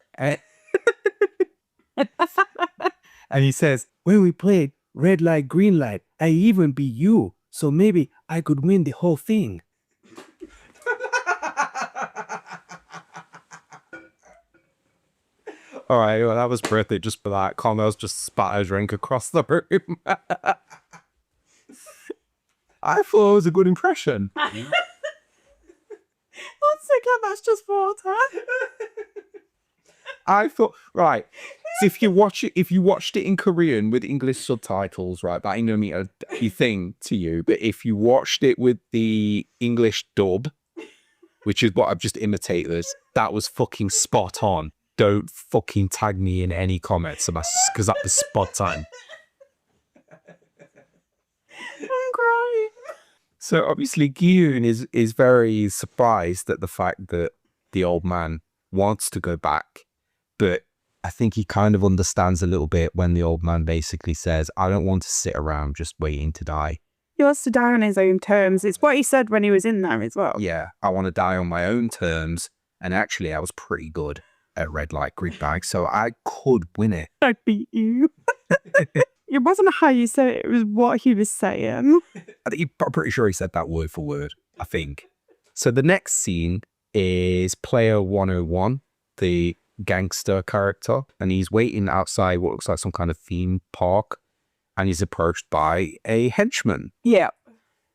And he says, "When we played red light, green light, I even beat you, so maybe I could win the whole thing." All right, well, that was worth it just for that. Carmel's just spat a drink across the room. I thought it was a good impression. Once again, that's just water. I thought, right. So if you watched it in Korean with English subtitles, right, that ain't gonna mean a thing to you. But if you watched it with the English dub, which is what I've just imitated, that was fucking spot on. Don't fucking tag me in any comments because that was spot on. I'm crying. So obviously Gi-hun is very surprised at the fact that the old man wants to go back, but I think he kind of understands a little bit when the old man basically says, "I don't want to sit around just waiting to die." He wants to die on his own terms. It's what he said when he was in there as well. Yeah, I want to die on my own terms, and actually I was pretty good at red light, green light, so I could win it. I beat you. It wasn't how you said it, it was what he was saying. I'm pretty sure he said that word for word, I think. So the next scene is Player 101, the gangster character, and he's waiting outside what looks like some kind of theme park, and he's approached by a henchman. Yeah.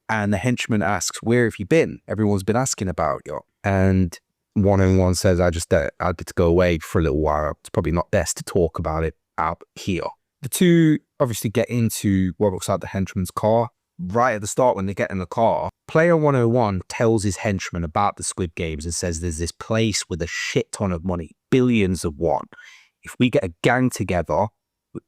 And the henchman asks, "Where have you been? Everyone's been asking about you." And 101 says, I had to go away for a little while. It's probably not best to talk about it out here. The two obviously get into what looks like the henchman's car. Right at the start when they get in the car, Player 101 tells his henchman about the Squid Games and says there's this place with a shit ton of money, billions of won. If we get a gang together,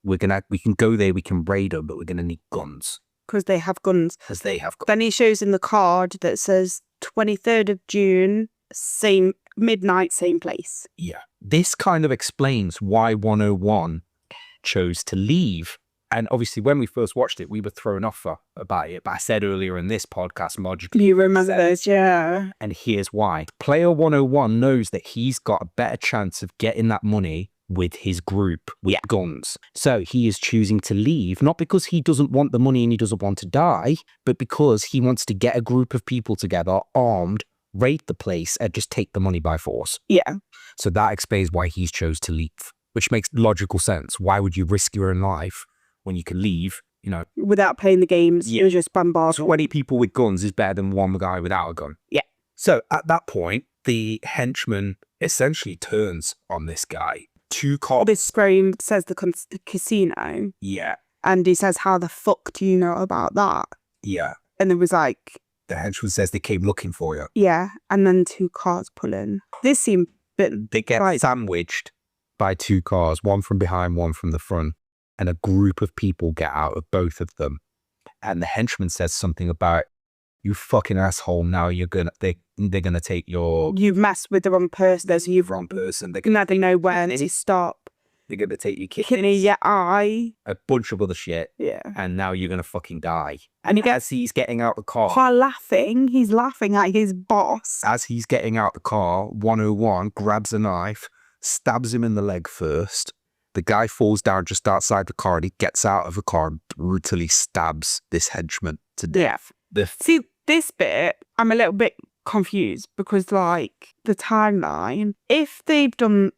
we can go there, we can raid them, but we're going to need guns. Because they have guns. Because they have guns. Then he shows in the card that says 23rd of June, same midnight, same place. Yeah. This kind of explains why 101 chose to leave. And obviously, when we first watched it, we were thrown off about it. But I said earlier in this podcast, logically. You remember this, yeah. And here's why. Player 101 knows that he's got a better chance of getting that money with his group, with guns. So he is choosing to leave, not because he doesn't want the money and he doesn't want to die, but because he wants to get a group of people together, armed, raid the place, and just take the money by force. Yeah. So that explains why he's chose to leave, which makes logical sense. Why would you risk your own life when you can leave, you know? Without playing the games, you're just bombarded. 20 people with guns is better than one guy without a gun. Yeah. So at that point, the henchman essentially turns on this guy. Two cops. This screen says the casino. Yeah. And he says, "How the fuck do you know about that?" Yeah. And it was like... The henchman says they came looking for you. Yeah. And then two cars pull in. This seemed a bit... They get sandwiched by two cars, one from behind, one from the front. And a group of people get out of both of them. And the henchman says something about, "You fucking asshole, now they're gonna take your..." You've messed with the wrong person. There's the wrong person. Now they know when to stop. They're gonna take your kids. Yeah, a bunch of other shit. Yeah. And now you're gonna fucking die. And as he's getting out the car. While laughing, he's laughing at his boss. As he's getting out the car, 101 grabs a knife, stabs him in the leg first. The guy falls down just outside the car and he gets out of the car and brutally stabs this henchman to death. See, this bit, I'm a little bit confused because, like, the timeline, if they put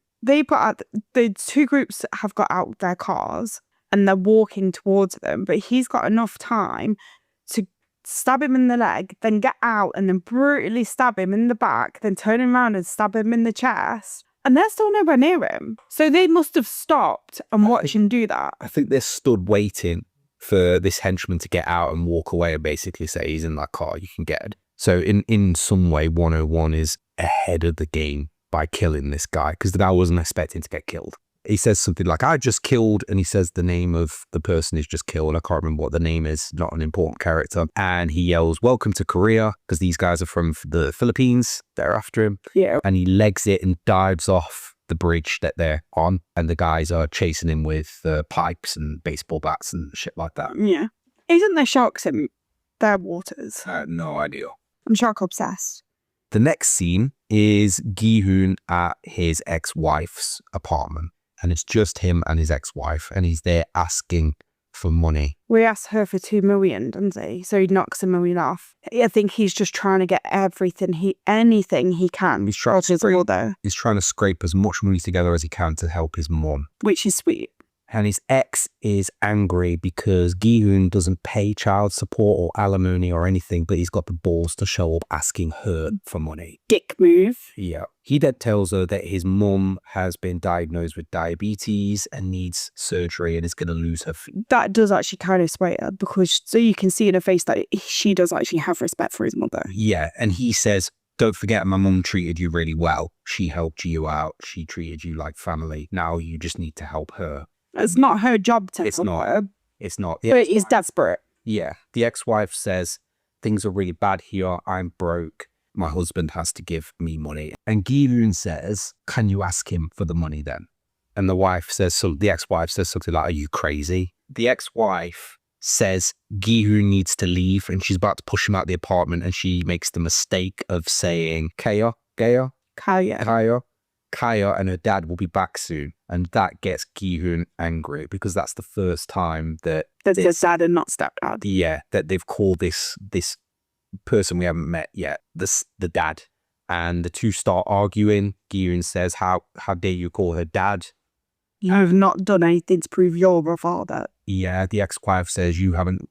out, the two groups have got out their cars and they're walking towards them, but he's got enough time to stab him in the leg, then get out and then brutally stab him in the back, then turn him around and stab him in the chest. And they're still nowhere near him. So they must have stopped and watched him do that. I think they stood waiting for this henchman to get out and walk away and basically say, he's in that car, you can get it. So in some way, 101 is ahead of the game by killing this guy, because the guy wasn't expecting to get killed. He says something like, I just killed, and he says the name of the person he's just killed. I can't remember what the name is, not an important character. And he yells, welcome to Korea, because these guys are from the Philippines. They're after him. Yeah. And he legs it and dives off the bridge that they're on. And the guys are chasing him with pipes and baseball bats and shit like that. Yeah. Isn't there sharks in their waters? I had no idea. I'm shark obsessed. The next scene is Gi-hoon at his ex-wife's apartment. And it's just him and his ex-wife, and he's there asking for money. We asked her for 2 million, doesn't he? So he knocks $1 million off. I think he's just trying to get anything he can. He's trying to scrape as much money together as he can to help his mum. Which is sweet. And his ex is angry because Gi-hoon doesn't pay child support or alimony or anything, but he's got the balls to show up asking her for money. Dick move. Yeah. He then tells her that his mum has been diagnosed with diabetes and needs surgery and is going to lose her feet. That does actually kind of sway her, because so you can see in her face that she does actually have respect for his mother. Yeah. And he says, don't forget, my mum treated you really well. She helped you out. She treated you like family. Now you just need to help her. It's not her job to It's help not. her. It's not. But he's desperate. Yeah. The ex-wife says, things are really bad here. I'm broke. My husband has to give me money. And Gi-hoon says, can you ask him for the money then? And the ex-wife says something like, are you crazy? The ex-wife says Gi-hoon needs to leave, and she's about to push him out the apartment, and she makes the mistake of saying, Kaya and her dad will be back soon. And that gets Gi-hoon angry, because that's the first time that That's his dad and not stepdad. Yeah, that they've called this person we haven't met yet the dad. And the two start arguing. Gi-hoon says, how dare you call her dad? You have not done anything to prove you're a father. Yeah, the ex-wife says, you haven't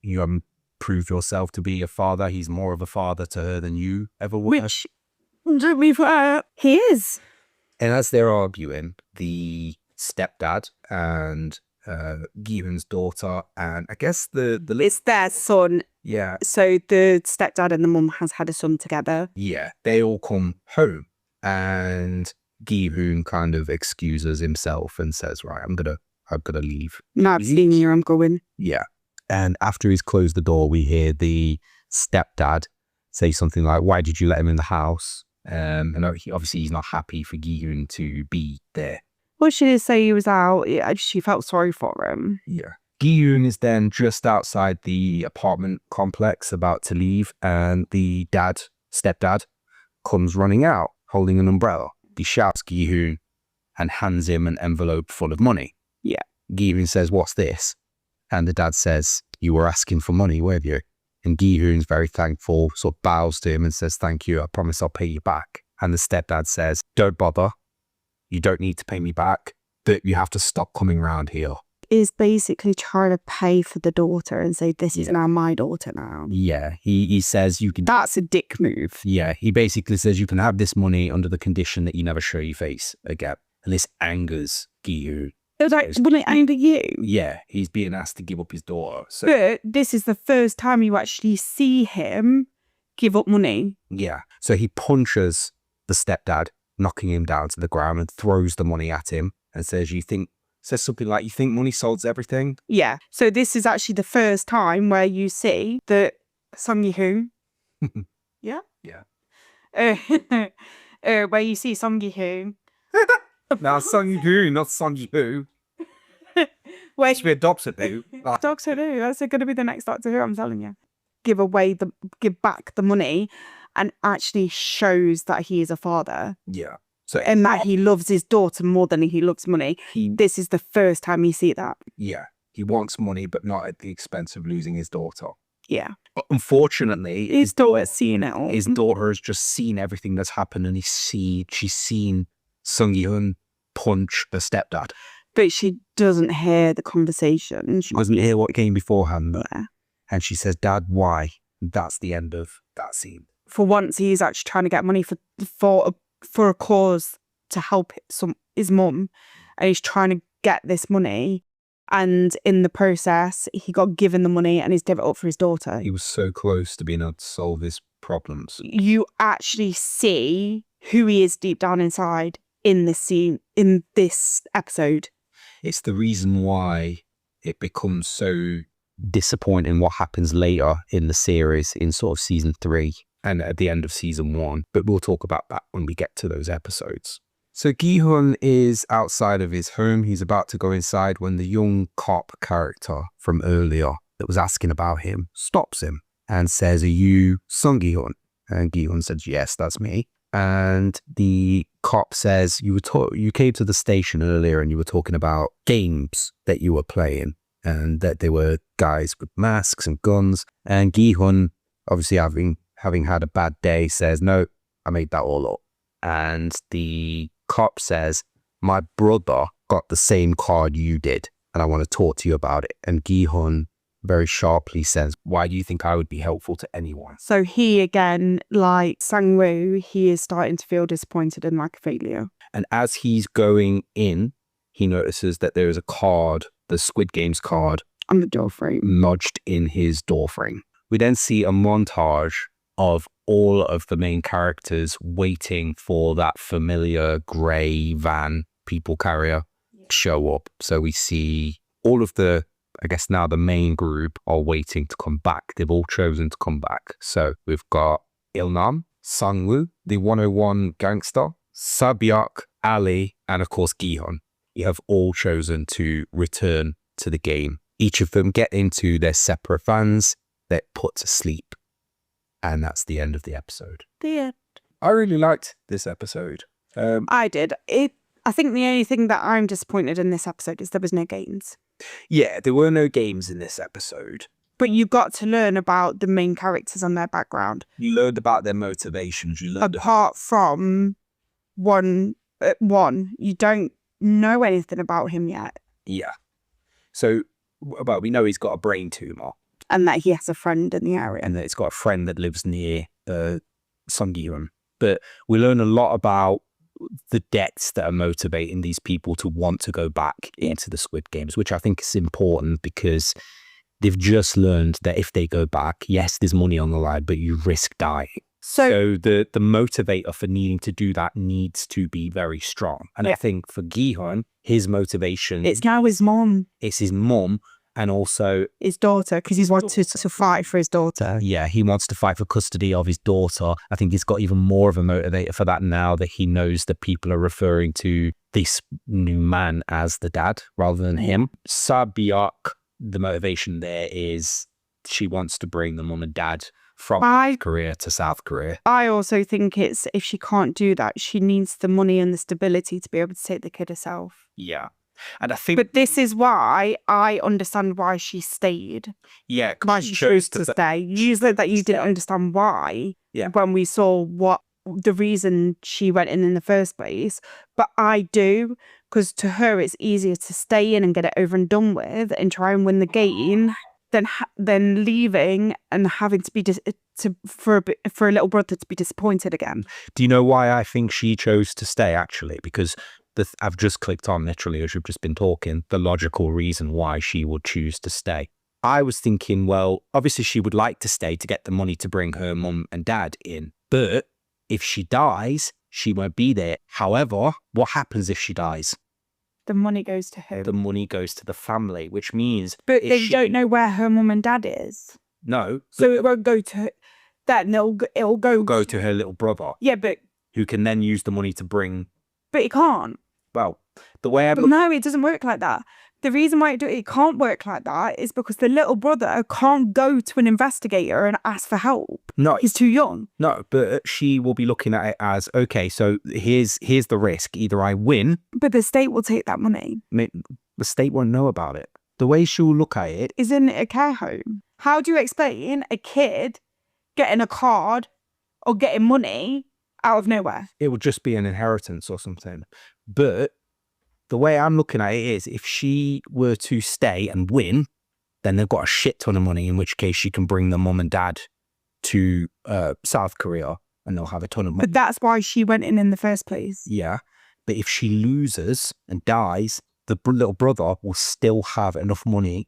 proved yourself to be a father. He's more of a father to her than you ever were. Which, to be fair, he is. And as they're arguing, the stepdad and Gi-hoon's daughter, and I guess it's their son. Yeah. So the stepdad and the mum has had a son together. Yeah. They all come home, and Gi-hoon kind of excuses himself and says, right, I'm gonna leave. No, I've seen you, I'm going. Yeah. And after he's closed the door, we hear the stepdad say something like, why did you let him in the house? And obviously he's not happy for Gi-hoon to be there. Well, she did say he was out. She felt sorry for him. Yeah. Gi-hoon is then just outside the apartment complex about to leave, and the stepdad, comes running out holding an umbrella. He shouts Gi-hoon and hands him an envelope full of money. Yeah. Gi-hoon says, what's this? And the dad says, you were asking for money, weren't you? And Gi-hoon's very thankful, sort of bows to him and says, thank you, I promise I'll pay you back. And the stepdad says, don't bother. You don't need to pay me back, but you have to stop coming around here. Is basically trying to pay for the daughter and say, this is now my daughter now. Yeah, he says you can... That's a dick move. Yeah, he basically says you can have this money under the condition that you never show your face again. And this angers Gi-hoon. It was like, will it anger you? Yeah, he's being asked to give up his daughter. So, but this is the first time you actually see him give up money. Yeah, so he punches the stepdad, knocking him down to the ground, and throws the money at him and says, says something like, you think money solves everything? Yeah. So this is actually the first time where you see that Song Yi-hoon. Yeah? Yeah. Where you see Song Yi-hoon. Now, Song Yi-hoon, not Song Yi-hoo. Where she adopts it, though. Doctor Who. That's going to be the next Doctor Who, I'm telling you. Give back the money, and actually shows that he is a father. Yeah. So, and that he loves his daughter more than he loves money. This is the first time you see that. Yeah. He wants money, but not at the expense of losing his daughter. Yeah. But unfortunately, his daughter's seen it all. His daughter has just seen everything that's happened, and she's seen Sung Yi-hoon punch the stepdad. But she doesn't hear the conversation. She doesn't hear what came beforehand. Yeah. And she says, Dad, why? That's the end of that scene. For once, he's actually trying to get money for a cause to help his mum, and he's trying to get this money. And in the process, he got given the money and he's given it up for his daughter. He was so close to being able to solve his problems. You actually see who he is deep down inside in this scene, in this episode. It's the reason why it becomes so disappointing what happens later in the series in sort of season 3 and at the end of season 1. But we'll talk about that when we get to those episodes. So Gi-hun is outside of his home. He's about to go inside when the young cop character from earlier that was asking about him stops him and says, "Are you Sung Gi-hun?" And Gi-hun says, "Yes, that's me." And the cop says, you came to the station earlier and you were talking about games that you were playing and that they were guys with masks and guns. And Gi-hun, obviously having had a bad day, says, "No, I made that all up." And the cop says, "My brother got the same card you did and I want to talk to you about it." And Gi-hun very sharply says, "Why do you think I would be helpful to anyone?" So he, again, like Sang-woo, he is starting to feel disappointed and like a failure. And as he's going in, he notices that there is a card, the Squid Games card, on the door frame, lodged in his door frame. We then see a montage of all of the main characters waiting for that familiar grey van people carrier show up. So we see all of the, I guess now the main group are waiting to come back. They've all chosen to come back. So we've got Ilnam, Sang-woo, the 101 gangster, Sabyok, Ali, and of course Gi-hun. You have all chosen to return to the game. Each of them get into their separate vans, they're put to sleep. And that's the end of the episode. The end. I really liked this episode. I did. I think the only thing that I'm disappointed in this episode is there was no games. Yeah, there were no games in this episode. But you got to learn about the main characters and their background. You learned about their motivations. You learned apart from one, you don't know anything about him yet. Yeah. So, well, we know he's got a brain tumor. And that he has a friend in the area. And that he's got a friend that lives near Sung Gi-hun. But we learn a lot about the debts that are motivating these people to want to go back into the Squid Games, which I think is important because they've just learned that if they go back, yes, there's money on the line, but you risk dying. So the motivator for needing to do that needs to be very strong. And I think for Gi-hun, his motivation... It's now his mom. It's his mom. And also his daughter, because he's wanted to fight for his daughter. Yeah, he wants to fight for custody of his daughter. I think he's got even more of a motivator for that now that he knows that people are referring to this new man as the dad rather than him. Sabyok, the motivation there is she wants to bring the mum and dad from Korea to South Korea. I also think it's, if she can't do that, she needs the money and the stability to be able to take the kid herself. Yeah. And I think, but this is why I understand why she stayed. Yeah, why she chose to stay. Usually that you didn't understand why. Yeah. When we saw what the reason she went in the first place, but I do, because to her it's easier to stay in and get it over and done with and try and win the game than leaving and having to be for a little brother to be disappointed again. Do you know why I think she chose to stay? Actually, because I've just clicked on, literally, as you've just been talking, the logical reason why she would choose to stay. I was thinking, well, obviously she would like to stay to get the money to bring her mum and dad in. But if she dies, she won't be there. However, what happens if she dies? The money goes to her. The money goes to the family, which means... But they don't know where her mum and dad is. No. So it won't go to her. It'll go to her little brother. Yeah, but... who can then use the money to bring... But he can't. Well, the way No, it doesn't work like that. The reason why it can't work like that is because the little brother can't go to an investigator and ask for help. No. He's too young. No, but she will be looking at it as, okay, so here's the risk. Either I win... But the state will take that money. The state won't know about it. The way she'll look at it... is in a care home. How do you explain a kid getting a card or getting money out of nowhere? It would just be an inheritance or something. But the way I'm looking at it is, if she were to stay and win, then they've got a shit ton of money, in which case she can bring the mum and dad to South Korea and they'll have a ton of money. But that's why she went in the first place. Yeah. But if she loses and dies, the little brother will still have enough money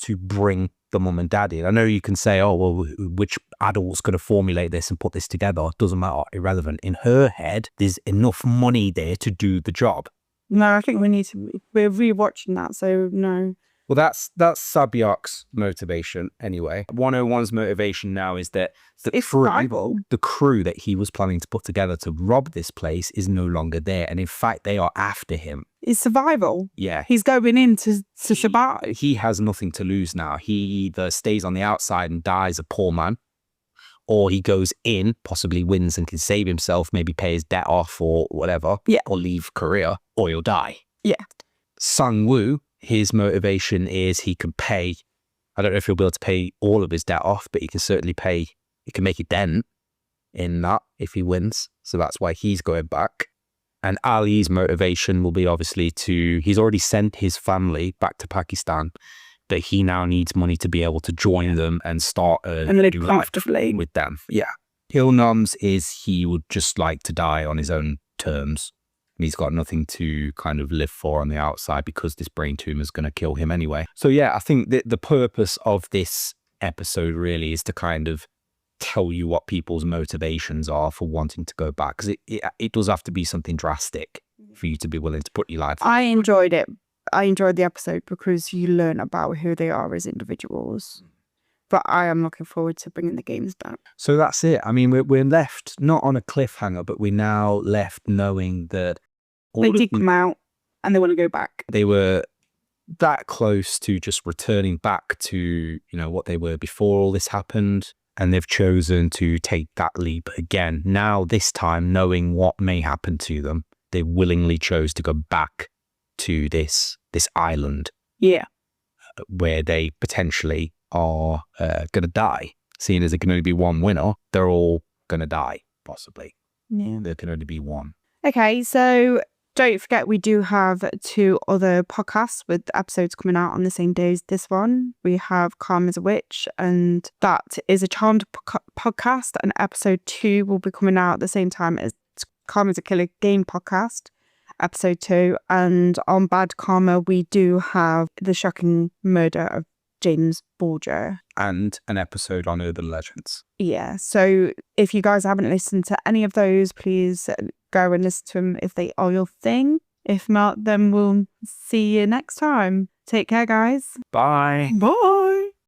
to bring the mum and dad in. I know you can say, oh, well, which adult's going to formulate this and put this together? Doesn't matter. Irrelevant. In her head, there's enough money there to do the job. No, I think we're rewatching that, so no. Well, that's Sabyok's motivation anyway. 101's motivation now is that the crew that he was planning to put together to rob this place is no longer there. And in fact, they are after him. It's survival. Yeah. He's going in to survive. He has nothing to lose now. He either stays on the outside and dies a poor man, or he goes in, possibly wins and can save himself, maybe pay his debt off or whatever, or leave Korea, or he'll die. Yeah. Sang-woo, his motivation is he can pay, I don't know if he'll be able to pay all of his debt off, but he can certainly he can make a dent in that if he wins. So that's why he's going back. And Ali's motivation will be obviously he's already sent his family back to Pakistan, but he now needs money to be able to join them and start and live comfortably with them. Yeah. Hilnum's is he would just like to die on his own terms. He's got nothing to kind of live for on the outside because this brain tumor is going to kill him anyway. So yeah, I think that the purpose of this episode really is to kind of tell you what people's motivations are for wanting to go back. Because it does have to be something drastic for you to be willing to put your life. I enjoyed it. I enjoyed the episode because you learn about who they are as individuals. But I am looking forward to bringing the games back. So that's it. I mean, we're left not on a cliffhanger, but we're now left knowing that they did come out and they want to go back. They were that close to just returning back to, what they were before all this happened. And they've chosen to take that leap again. Now, this time, knowing what may happen to them, they willingly chose to go back to this island. Yeah. Where they potentially are going to die. Seeing as there can only be one winner, they're all going to die, possibly. Yeah. There can only be one. Okay, so don't forget we do have 2 other podcasts with episodes coming out on the same day as this one. We have Calm as a Witch, and that is a Charmed podcast, and episode 2 will be coming out at the same time as Calm as a Killer Game podcast, episode 2. And on Bad Karma, we do have the shocking murder of James Bulger. And an episode on urban legends. Yeah, so if you guys haven't listened to any of those, please go and listen to them if they are your thing. If not, then we'll see you next time. Take care, guys. Bye. Bye.